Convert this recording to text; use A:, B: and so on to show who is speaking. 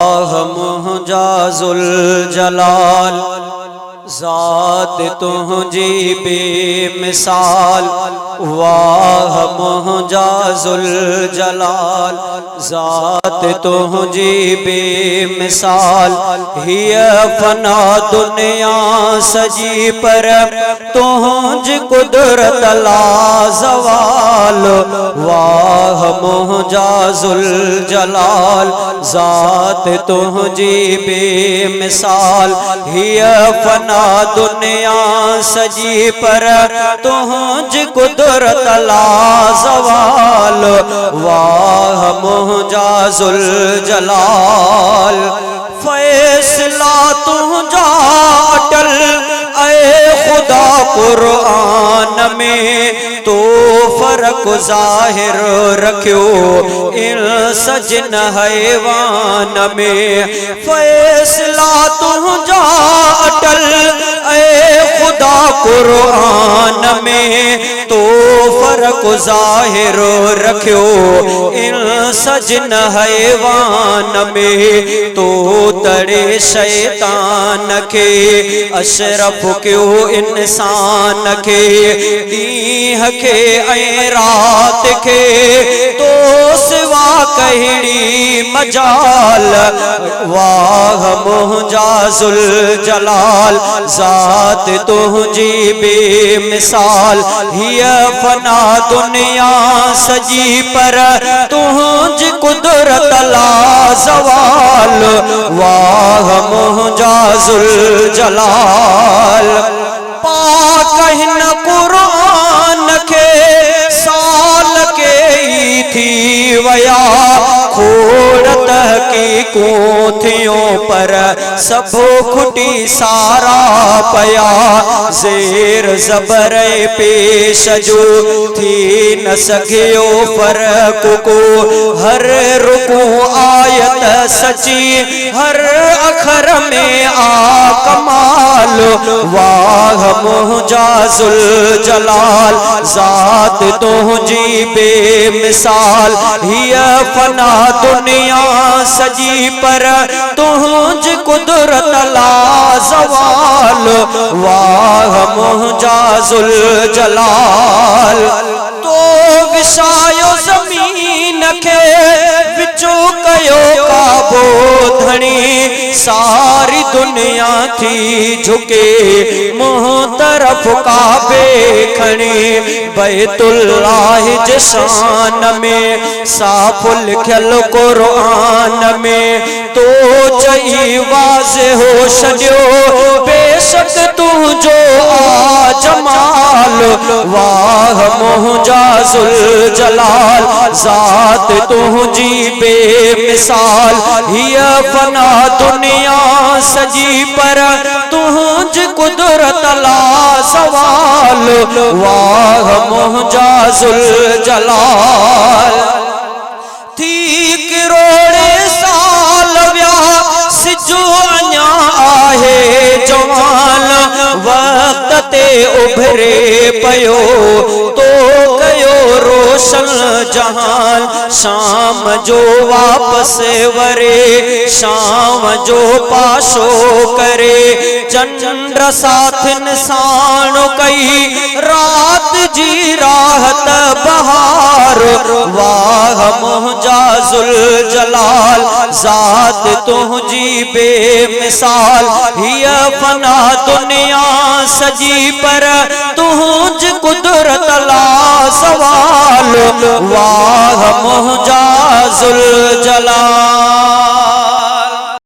A: वाह मुहजाजुल जलाल ज़ात तुझी बेमिसाल। वाह मुहजाजुल जलाल ज़ात तुझी बेमिसाल। हिय फना दुनिया सजी पर तुझ कुदरत ला ज़वाल। वाह मुहजाजुल जलाल ज़ात तुझी बेमिसाल। हिय फना दुनिया सजी पर तुझ कुदरत ला ज़वाल। वाह मुहजाजुल जलाल फैसला तुझा अटल ऐ खुदा कुरान में। तो फर्क जाहिर रखियो इन सजन हैवान में। फैसला तुझा अटल ऐ खुदा कुरान में। तो फर्क जाहिर रखियो इन सजन हैवान में। तो तड़े शैतान के अशरफ क्यों इंसान के। दीह के ऐ रात के तो सिवा कहड़ी मजाल। वाह मुहजाजुल जलाल ज़ात तुझी बेमिसाल। हिय फना दुनिया सजी पर तुझ कुदरत ला ज़वाल। वाह मुहजाजुल जलाल पाक हिन कुरान के साल के ही थी वया। खोड़त की कोथियों पर सब खुटी सारा पया। जेर जबर पेश जो थी न सकियो फर्क को। हर रुकू आयत सची हर अखर में आ कमाल। वाह मुहजाजुल जलाल ज़ात तुझी बेमिसाल। हिय फना दुनिया सजी पर तुझ कुदरत ला ज़वाल। वाह मुहजाजुल जलाल तो विसायो ज़मीन के विचो कयो काबो धणी। सारी दुनिया थी झुके मुँह तरफ काबे खणी। बैतुल्लाह जशान में साफ लिखल कुरान में। तो चई वाज़े हो छॾियो बेशक तुझो आ जमाल। वाह मुहजाजुल जलाल ज़ात तुझी बेमिसाल। हिय फना दुनिया सजी पर तुझ कुदरत ला ज़वाल। वाह मुहजाजुल जलाल थी किरोड़े साल व्या सिजो अञा आहे जवान। वक्त ते उभरे पयो तो कयो रोशन जहान। शाम जो वापस वरे शाम जो पाशो करे। चंद्र साथ निशान कई रात जी राहत बहार। वाह मुहजाजुल जलाल ज़ात तुझी बेमिसाल। हिय फना दुनिया सजी पर तुझ कुदरत ला ज़वाल। वाह मुहजाजुल जलाल।